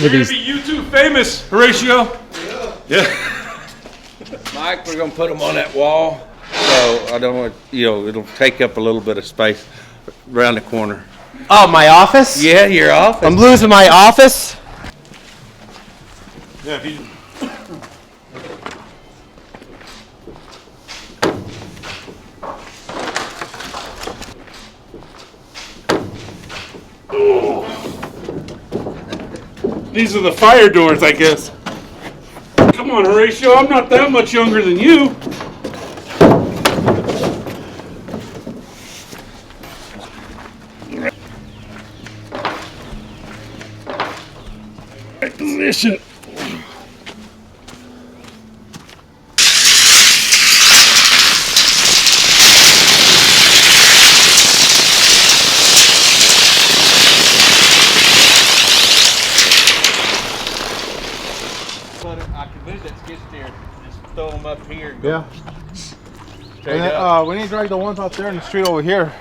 You're gonna be YouTube famous, Horatio. Yeah. Mike, we're gonna put them on that wall, so I don't want, it'll take up a little bit of space around the corner. Oh, my office? Yeah, your office. I'm losing my office? Yeah, if you... These are the fire doors, I guess. Come on, Horatio, I'm not that much younger than you. Right position. I can move that skid steer, just throw them up here. And Yeah. straight up. We need to drag the ones out there in the street over here.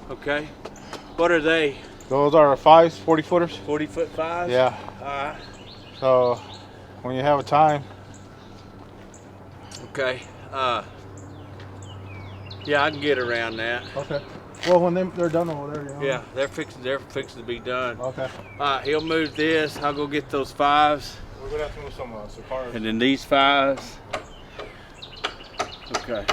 Okay. What are they? Those are 5s, 40 footers. 40-foot 5s? Yeah. Alright. So when you have a time. Okay. Yeah, I can get around that. Okay. Well, when they're done over there, you know. Yeah, they're fixing to be done. Okay. He'll move this. I'll go get those 5s. We're gonna have to move some cars. And then these 5s. Okay.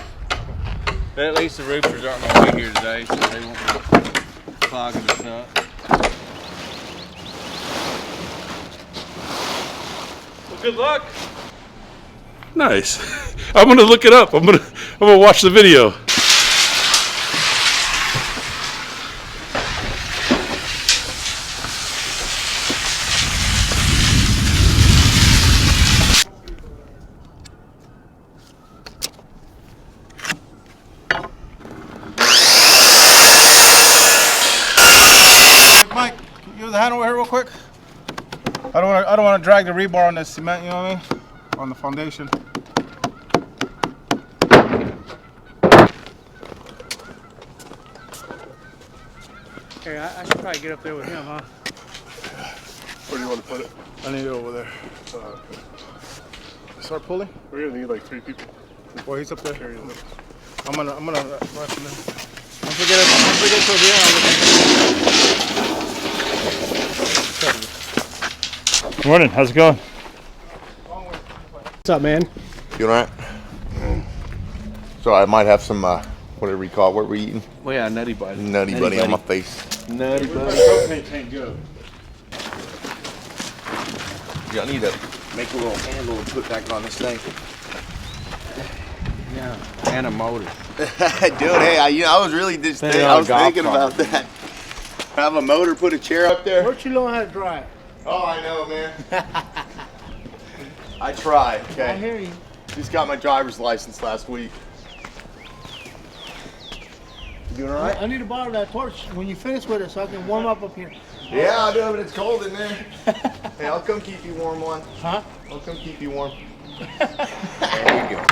At least the roofers aren't going to be here today, so they won't be clogging us up. Well, good luck. Nice. I'm gonna look it up. I'm gonna watch the video. Mike, can you use the hand over here real quick? I don't want to drag the rebar on the cement. You know what I mean? On the foundation. Hey, I should probably get up there with him, huh? Where do you want to put it? I need it over there. Start pulling. We're gonna need like 3 people. Well, he's up there. Carry it up. I'm gonna wrap him in. Once we get to the end, Morning. How's it going? What's up, man? You alright? So I might have some, whatever you call it, what we're eating? Well, yeah, Nutty Buddy. Nutty buddy on my face. Nutty Buddy. Propane tank go. Yeah, I need to make a little handle and put back on this thing. Yeah, and a motor. Dude, hey, I was really just Maybe I on a was golf thinking cart. about that. Have a motor, put a chair up there. Where'd you learn how to drive? Oh, I know, man. I try, I okay? hear you. Just got my driver's license last week. You doing alright? I need to borrow that torch when you finish with it so I can warm up here. Yeah, I do, but it's cold in there. Hey, I'll come keep you warm, one. Huh? I'll come keep you warm. There you go.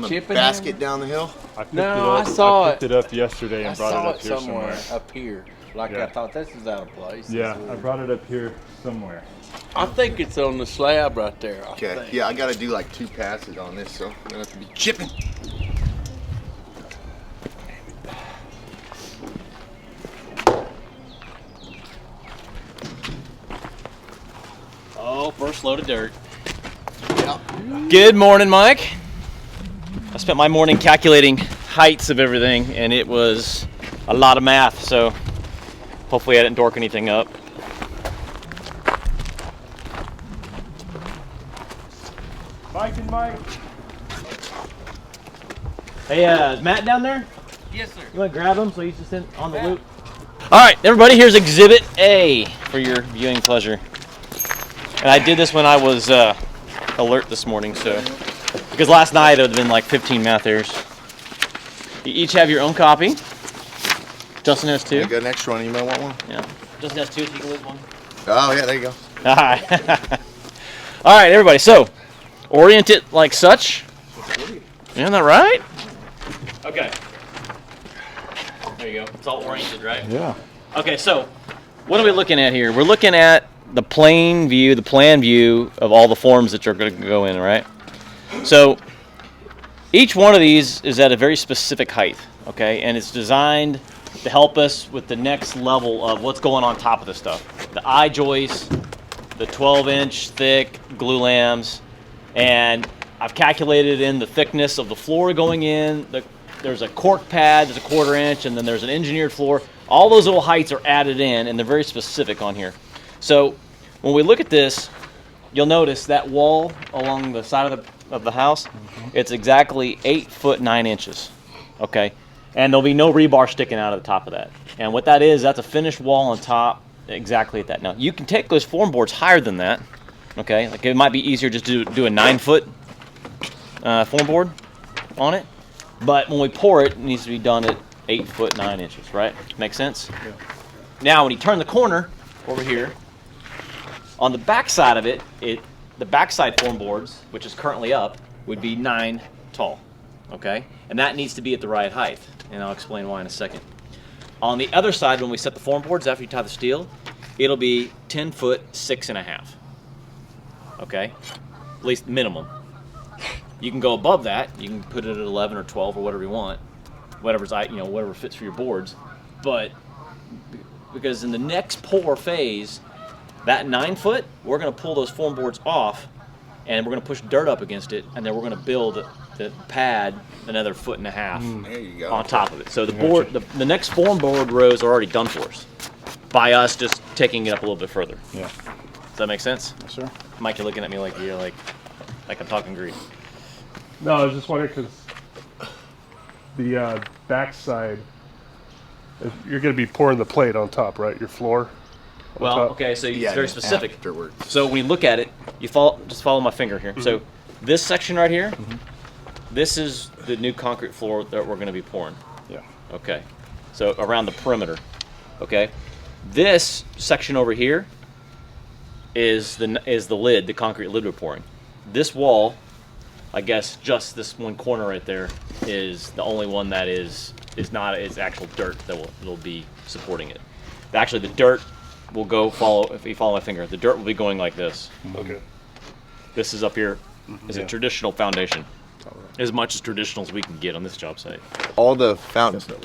on the Chipping basket hammer? down the hill? I picked No, it up. I saw picked it up yesterday I and brought it saw up it here somewhere somewhere. up here. Like Yeah. I thought this is out of place. Yeah, I brought it up here somewhere. I think it's on the slab right there. I Okay. think. Yeah, I gotta do like 2 passes on this, so I'm gonna have to be chipping. Oh, first load of dirt. Good morning, Mike. I spent my morning calculating heights of everything, and it was a lot of math, so hopefully I didn't dork anything up. Mike and Mike. Hey, is Matt down there? Yes, sir. You want to grab him so he's just on the loop? All right, everybody, here's Exhibit A for your viewing pleasure. And I did this when I was alert this morning, so because last night it would have been like 15 math errors. You each have your own copy. Justin has 2. I got an extra one. You might want one. Yeah. Justin has 2, so you can lose one. Oh yeah, there you go. All right. All right, everybody. So, orient it like such. Isn't that right? Okay. There you go. It's all oriented, right? Yeah. Okay, so what are we looking at here? We're looking at the plan view of all the forms that you're going to go in, right? So each one of these is at a very specific height, okay? And it's designed to help us with the next level of what's going on top of this stuff. The eye joists, the 12-inch thick glue lambs, and I've calculated in the thickness of the floor going in. There's a cork pad, there's a 1/4 inch, and then there's an engineered floor. All those little heights are added in, and they're very specific on here. So when we look at this, you'll notice that wall along the side of the house, it's exactly 8 foot 9 inches, okay? And there'll be no rebar sticking out of the top of that. And what that is, that's a finished wall on top exactly at that. Now, you can take those form boards higher than that, okay? Like it might be easier just to do a 9 foot form board on it. But when we pour it, it needs to be done at 8 foot 9 inches, right? Make sense? Yeah. Now, when you turn the corner over here, on the back side of it, the backside form boards, which is currently up, would be 9 tall, okay? And that needs to be at the right height, and I'll explain why in a second. On the other side, when we set the form boards after you tie the steel, it'll be 10 foot 6.5, okay? At least minimum. You can go above that. You can put it at 11 or 12 or whatever you want, whatever fits for your boards. But because in the next pour phase, that 9 foot, we're going to pull those form boards off, and we're going to push dirt up against it, and then we're going to build the pad another 1.5 feet There you go. on top of it. So the next form board rows are already done for us by us just taking it up a little bit further. Yeah. Does that make sense? Yes, sir. Mike, you're looking at me like you're like I'm talking Greek. No, I was just wondering because the backside, you're going to be pouring the plate on top, right? Your floor. on Well, top. okay, so Yeah, it's very specific. afterwards. So when you look at it, just follow my finger here. So this section right here, this is the new concrete floor that we're going to be pouring. Yeah. Okay, so around the perimeter. Okay, this section over here is the lid, the concrete lid we're pouring. This wall, I guess, just this one corner right there is the only one that is actual dirt that will be supporting it. Actually, the dirt will if you follow my finger, the dirt will be going like this. Okay. This is up here is a Yeah. traditional foundation. As much as traditional as we can get on this job site. All the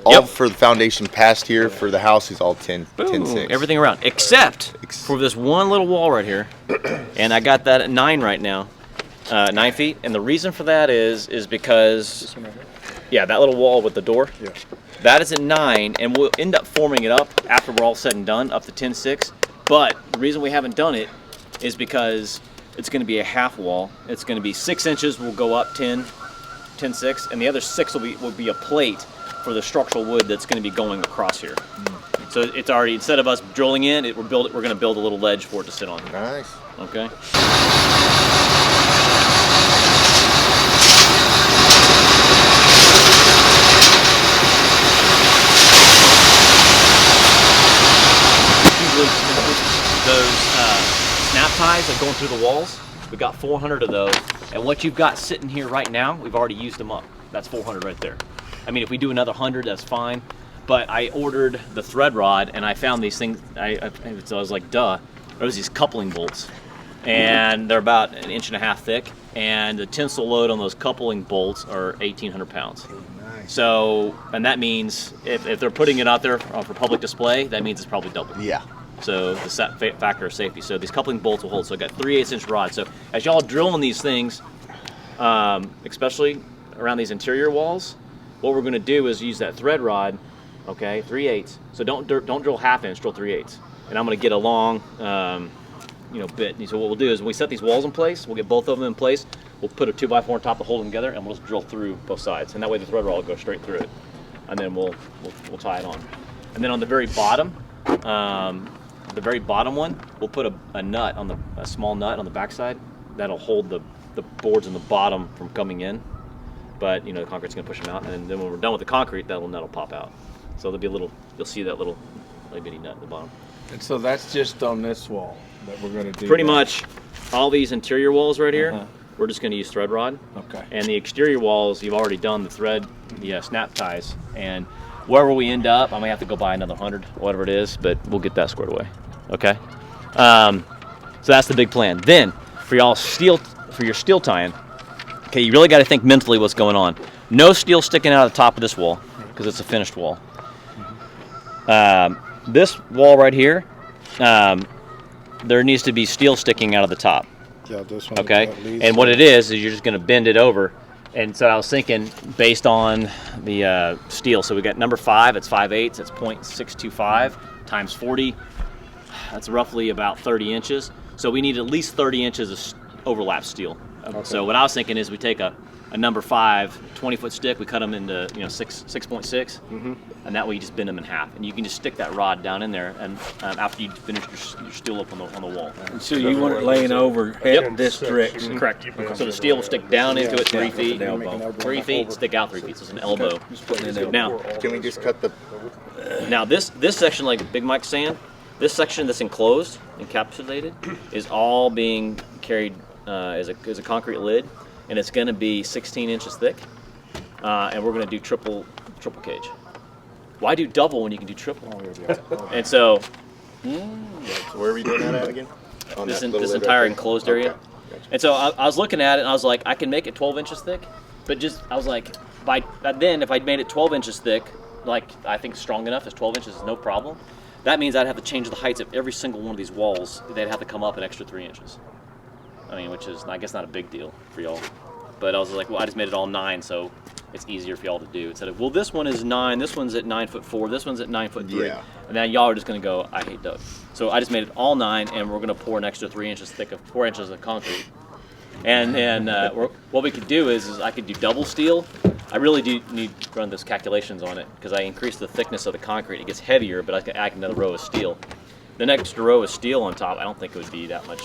Yep. for the foundation past here for the house is all 10 6. Everything around, except for this one little wall right here. And I got that at 9 right now. 9 feet. And the reason for that is because, that little wall with the door, Yeah. that is at 9, and we'll end up forming it up after we're all said and done, up to 10.6. But the reason we haven't done it is because it's going to be a half wall. It's going to be 6 inches, will go up 10.6, and the other 6 will be a plate for the structural wood that's going to be going across here. So it's already, instead of us drilling in, we're going to build a little ledge for it to sit on. Nice. Okay. Those snap ties that go through the walls, we've got 400 of those, and what you've got sitting here right now, we've already used them up. That's 400 right there. I mean, if we do another 100, that's fine. But I ordered the thread rod, and I found these things. So I was like, duh. There was these coupling bolts, and they're about 1.5 inches thick. And the tensile load on those coupling bolts are 1,800 pounds. So, and that means if they're putting it out there for public display, that means it's probably double. Yeah. So the factor of safety. So these coupling bolts will hold. So I got 3/8-inch rods. So as y'all drilling these things, especially around these interior walls, what we're going to do is use that thread rod, okay, 3/8. So don't drill 1/2 inch, drill 3/8. And I'm going to get a long, bit. And so what we'll do is when we set these walls in place, we'll get both of them in place. We'll put a 2x4 on top to hold them together, and we'll just drill through both sides. And that way the thread rod will go straight through it. And then we'll tie it on. And then on the very bottom, one, we'll put a nut on a small nut on the backside that'll hold the boards in the bottom from coming in. But the concrete's gonna push them out, and then when we're done with the concrete, that nut will pop out. So there'll be you'll see that little bitty nut at the bottom. And so that's just on this wall that we're going to do. Pretty much all these interior walls right here, we're just going to use thread rod. Okay. And the exterior walls, you've already done the snap ties. And wherever we end up, I may have to go buy another 100, whatever it is, but we'll get that squared away. Okay. So that's the big plan. Then for your steel tying, okay, you really got to think mentally what's going on. No steel sticking out of the top of this wall because it's a finished wall. This wall right here, there needs to be steel sticking out of the top. Yeah, this one. Okay, and what it is you're just going to bend it over. And so I was thinking based on the steel. So we got number 5. It's 5/8. It's 0.625 times 40. That's roughly about 30 inches. So we need at least 30 inches of overlap steel. Okay. So what I was thinking is we take a number 5 20-foot stick. We cut them into 6.6, and that way you just bend them in half, and you can just stick that rod down in there. And after you finish your steel up on the wall. So you want it laying over this direction. Correct. So the steel will stick down into it 3 feet, 3 feet, stick out 3 feet. So it's an elbow. Now, Can we just cut the? now this section, like Big Mike's saying, this section that's enclosed, encapsulated, is all being carried as a concrete lid. And it's going to be 16 inches thick, and we're going to do triple cage. Why do double when you can do triple? And so, Where are we doing that at again? On this that little lid entire right there? enclosed area. Okay, gotcha. And so I was looking at it, and I was like, I can make it 12 inches thick, but I was like, then if I'd made it 12 inches thick, like I think strong enough, as 12 inches is no problem. That means I'd have to change the heights of every single one of these walls. They'd have to come up an extra 3 inches. I mean, which is, I guess, not a big deal for y'all. But I was like, well, I just made it all 9, so it's easier for y'all to do. Instead of, well, this one is 9, this one's at 9'4", this one's at 9'3". Yeah. And now y'all are just going to go, I hate Doug. So I just made it all 9, and we're going to pour an extra 3 inches thick of 4 inches of concrete. And what we could do is I could do double steel. I really do need to run those calculations on it because I increase the thickness of the concrete. It gets heavier, but I can add another row of steel. The next row of steel on top, I don't think it would be that much.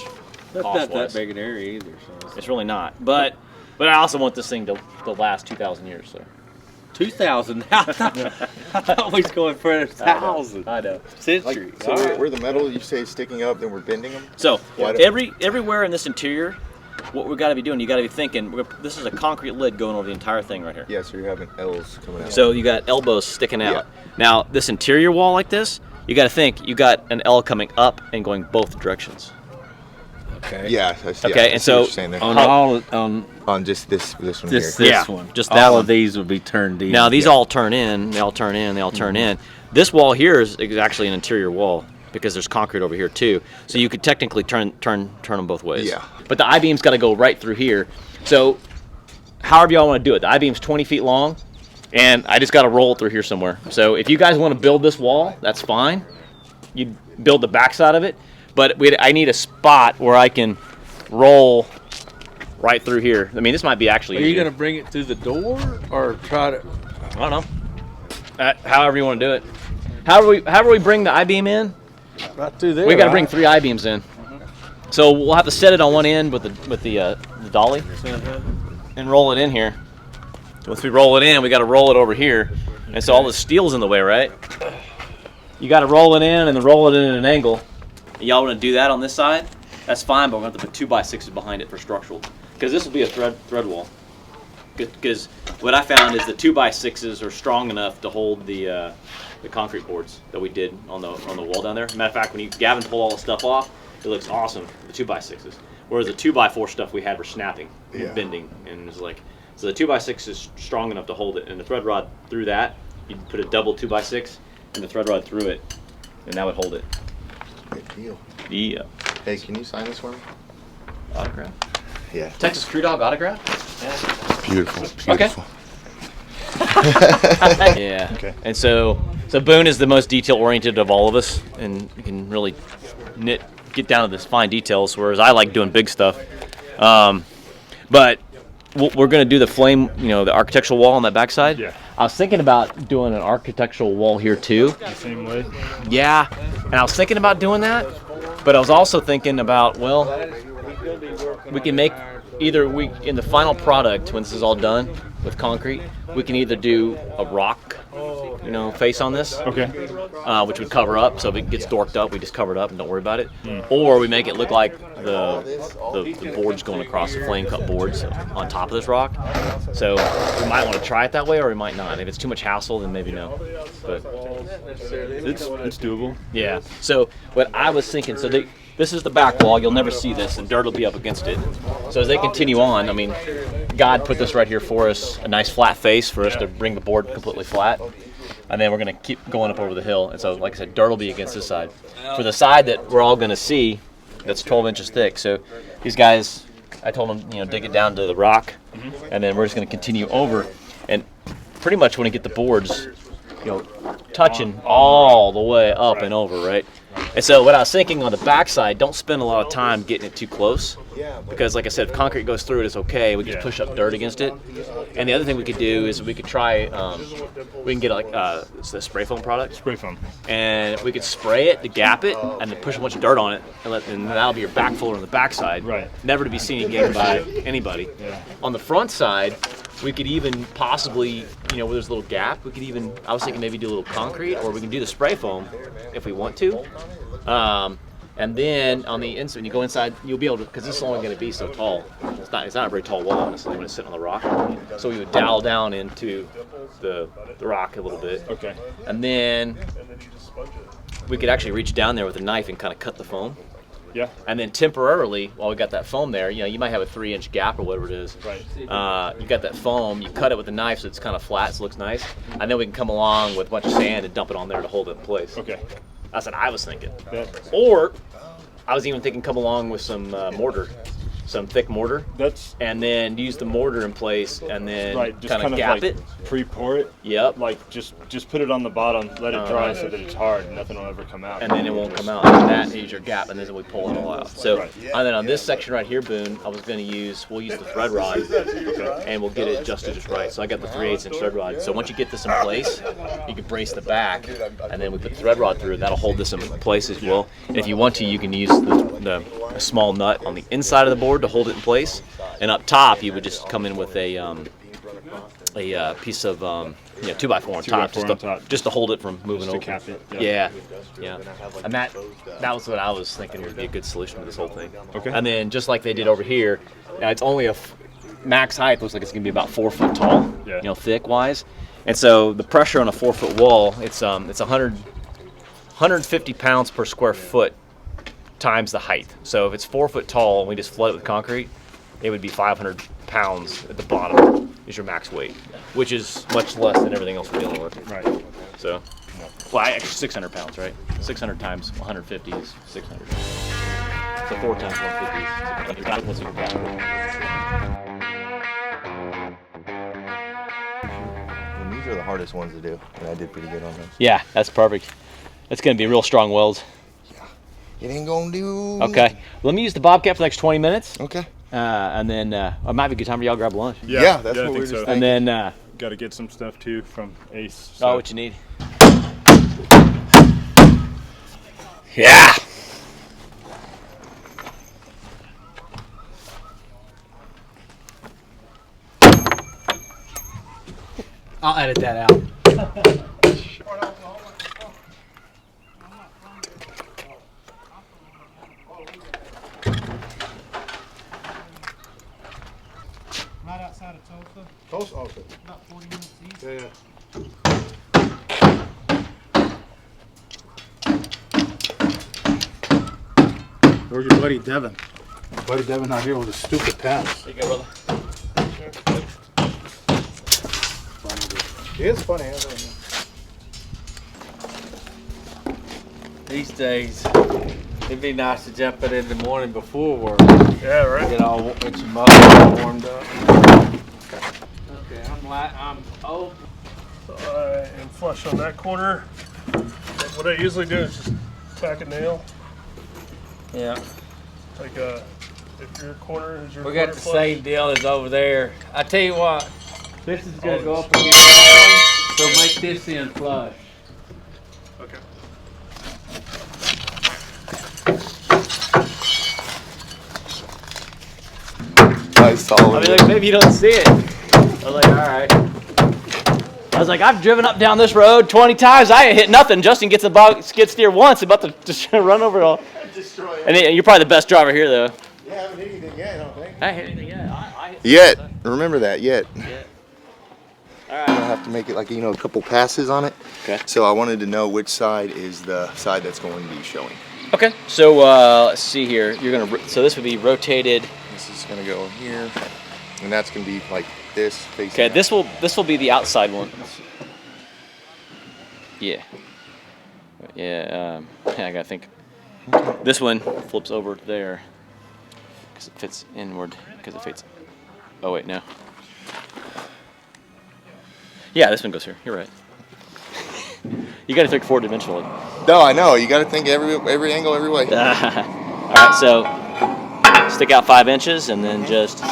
That's not that big an area either. So It's really not. But I also want this thing to last 2,000 years. So 2,000. I thought we was going for 1,000 I know. century. So where the metal you say is sticking up, then we're bending them? So Why don't- everywhere in this interior, what we got to be doing, you got to be thinking. This is a concrete lid going over the entire thing right here. Yeah, so you're having L's coming out. So you got elbows sticking out. Yeah. Now this interior wall like this, you got to think you got an L coming up and going both directions. Okay. Yeah. I see, Okay, I and see what so- you're saying there. On just this one this here. Yeah, one. just all that of one. these will be turned in. Now these all turn in. They all turn in. They all turn in. This wall here is actually an interior wall because there's concrete over here too. So you could technically turn them both ways. Yeah. But the I-beam's got to go right through here. So however y'all want to do it, the I-beam's 20 feet long, and I just got to roll it through here somewhere. So if you guys want to build this wall, that's fine. You build the backside of it, but I need a spot where I can roll right through here. I mean, this might be actually. Are you easier. going to bring it through the door or try to? I don't know. However you want to do it. However we bring the I-beam in, Right through there. we got to right? bring 3 I-beams in. So we'll have to set it on one end with the dolly and roll it in here. Once we roll it in, we got to roll it over here, and so all the steel's in the way, right? You got to roll it in and then roll it in at an angle. Y'all want to do that on this side? That's fine, but we're going to have to put 2x6s behind it for structural, because this will be a thread wall. because what I found is the 2x6s are strong enough to hold the concrete boards that we did on the wall down there. Matter of fact, when Gavin pulled all the stuff off, it looks awesome. The 2x6s, whereas the 2x4 stuff we had were snapping, and bending, and it was like, so the 2x6 is strong enough to hold it, and the thread rod through that, you put a double 2x6 and the thread rod through it, and that would hold it. Good deal. Yeah. Hey, can you sign this for me? Autograph. Yeah. Texas Crew Dog autograph. Beautiful. Okay. Beautiful. Yeah. Okay. And so Boone is the most detail oriented of all of us, and you can really get down to this fine details. Whereas I like doing big stuff. But we're going to do the flame, the architectural wall on that backside. Yeah. I was thinking about doing an architectural wall here too. The same way. Yeah. And I was thinking about doing that, but I was also thinking about, well, we can make in the final product, when this is all done with concrete, we can either do a rock, face on this, Okay. which would cover up. So if it gets dorked up, we just cover it up and don't worry about it. Or we make it look like the boards going across the flame cut boards on top of this rock. So we might want to try it that way, or we might not. If it's too much hassle, then maybe no. But It's doable. yeah. So what I was thinking, this is the back wall. You'll never see this, and dirt will be up against it. So as they continue on, I mean, God put this right here for us, a nice flat face for us to bring the board completely flat. And then we're going to keep going up over the hill. And so, like I said, dirt will be against this side. For the side that we're all going to see, that's 12 inches thick. So these guys, I told them, dig it down to the rock, and then we're just going to continue over. And pretty much want to get the boards, touching all the way up and over, right? And so what I was thinking on the backside, don't spend a lot of time getting it too close, because like I said, if concrete goes through it, it's okay. We can just push up dirt against it. And the other thing we could do is we could try, we can get it's the spray foam product. Spray foam. And we could spray it to gap it, and then push a bunch of dirt on it, and that'll be your backfiller on the backside. Right. Never to be seen again by anybody. Yeah. On the front side, we could even possibly, where there's a little gap, I was thinking maybe do a little concrete, or we can do the spray foam if we want to. And then on the inside, when you go inside, you'll be able to, because this is only going to be so tall. It's not a very tall wall, honestly, when it's sitting on the rock. So we would dowel down into the rock a little bit. Okay. And then we could actually reach down there with a knife and kind of cut the foam. Yeah. And then temporarily, while we got that foam there, you might have a 3-inch gap or whatever it is. Right. You got that foam, you cut it with a knife so it's kind of flat, so it looks nice. And then we can come along with a bunch of sand and dump it on there to hold it in place. Okay. That's what I was thinking. Yeah. Or I was even thinking come along with some mortar, some thick mortar, and then use the mortar in place and then Right. Just kind of gap it. Pre-pour it. Yep. Like just put it on the bottom, let it dry so that it's hard, and nothing will ever come out. And then it won't come out. And that is your gap, and then we pull it all out. So, Right. and then on this section right here, Boone, we'll use the thread rod, and we'll get it adjusted just right. So I got the 3/8 inch thread rod. So once you get this in place, you can brace the back, and then we put the thread rod through it. That'll hold this in place as well. And if you want to, you can use the small nut on the inside of the board to hold it in place. And up top, you would just come in with a piece of 2x4 on top, 2x4 on top. just to hold it from moving Just to over. cap it, Yeah. And that was what I was thinking would be a good solution to this whole thing. Okay. And then just like they did over here, now it's only max height looks like it's gonna be about 4 foot tall, Yeah. thick wise. And so the pressure on a 4 foot wall, it's 150 pounds per square foot times the height. So if it's 4 foot tall and we just flood it with concrete, it would be 500 pounds at the bottom is your max weight, which is much less than everything else we're dealing with. Right. So, well, actually 600 pounds, right? 600 times 150 is 600. So 4 times 150 is what's your gap? And these are the hardest ones to do, and I did pretty good on those. Yeah, that's perfect. That's going to be real strong welds. It ain't gonna do. Okay, let me use the Bobcat for the next 20 minutes. Okay. And then it might be a good time for y'all to grab lunch. Yeah, that's I what we think were so. just And thinking. then, Got to get some stuff too from Ace. oh, what you need? Yeah. I'll edit that out. Right outside of Tulsa. Close? Okay. About 40 minutes east. Yeah, yeah. Where's your buddy Devin? Buddy Devin out here with his stupid pants. There you go, brother. He is funny, isn't he? These days, it'd be nice to jump it in the morning before work. Yeah, right. Get your muscles warmed up. Okay, I'm old. So I am flush on that corner. What I usually do is just tack a nail. Yeah. Like if your corner is your We corner got the flush. same deal as over there. I tell you what, this is gonna go up against that one, so make this end flush. Okay. Nice solid. I mean, like, maybe you don't see it. I was like, all right. I was like, I've driven up down this road 20 times. I ain't hit nothing. Justin gets a skid steer once, about to just run over it all. Destroy it. And you're probably the best driver here, though. Yeah, I haven't hit anything yet, I don't think. I ain't hit anything yet. I hit Yet. Remember that, yet. Yet. All I'll right. have to make it like, you know, a couple passes on it. Okay. So I wanted to know which side is the side that's going to be showing. Okay. So let's see here. You're gonna. So this would be rotated. This is going to go here. And that's going to be like this facing. Okay. out. This will be the outside one. Yeah. Yeah. I gotta think. This one flips over there because it fits inward. Because it fits. Oh wait, no. Yeah, this one goes here. You're right. You got to think four-dimensionally. No, I know. You got to think every angle, every way. All right, so stick out 5 inches and then just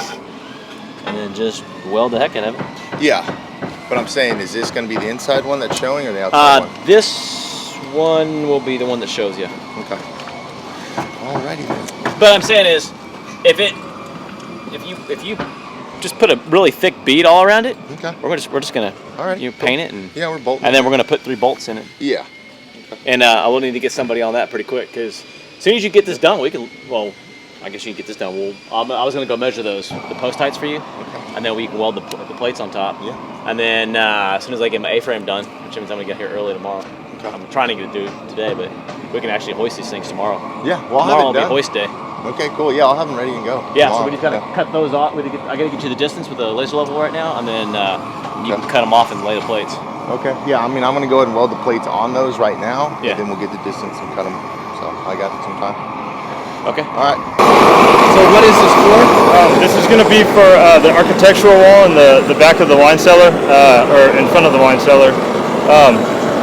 weld the heck out of it. Yeah. But I'm saying, is this going to be the inside one that's showing or the outside one? This one will be the one that shows you. Okay. Alrighty then. But I'm saying is, if you just put a really thick bead all around it, Okay. we're just gonna Alright. paint it and Yeah, we're bolting. then we're gonna put 3 bolts in it. Yeah. And I will need to get somebody on that pretty quick because as soon as you get this done, we can. Well, I guess you can get this done. I was gonna go measure the post heights for you, and then we can weld the plates on top. Yeah. And then as soon as I get my A-frame done, which means I'm gonna get here early tomorrow. Okay. I'm trying to get it due today, but we can actually hoist these things tomorrow. Yeah. Well, I'll Tomorrow will have be it done. hoist day. Okay, cool. Yeah, I'll have them ready and go. Yeah, so tomorrow. we just gotta Yeah. cut those off. I gotta get you the distance with the laser level right now, and then you can cut them off and lay the plates. Okay. Yeah, I mean, I'm going to go ahead and weld the plates on those right now. Yeah. And then we'll get the distance and cut them. So I got some time. Okay. All right. So what is this for? This is going to be for the architectural wall in the back of the wine cellar, or in front of the wine cellar.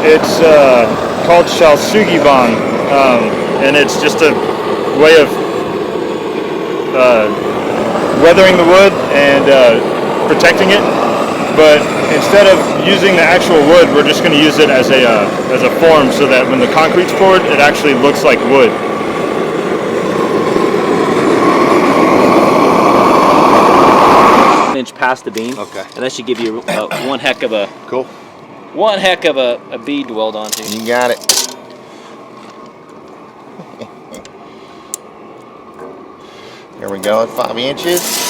It's called Shalsugiban, and it's just a way of weathering the wood and protecting it. But instead of using the actual wood, we're just going to use it as a form so that when the concrete's poured, it actually looks like wood. Inch past the beam. Okay. And that should give you one heck of a Cool. bead to weld onto. You got it. There we go at 5 inches.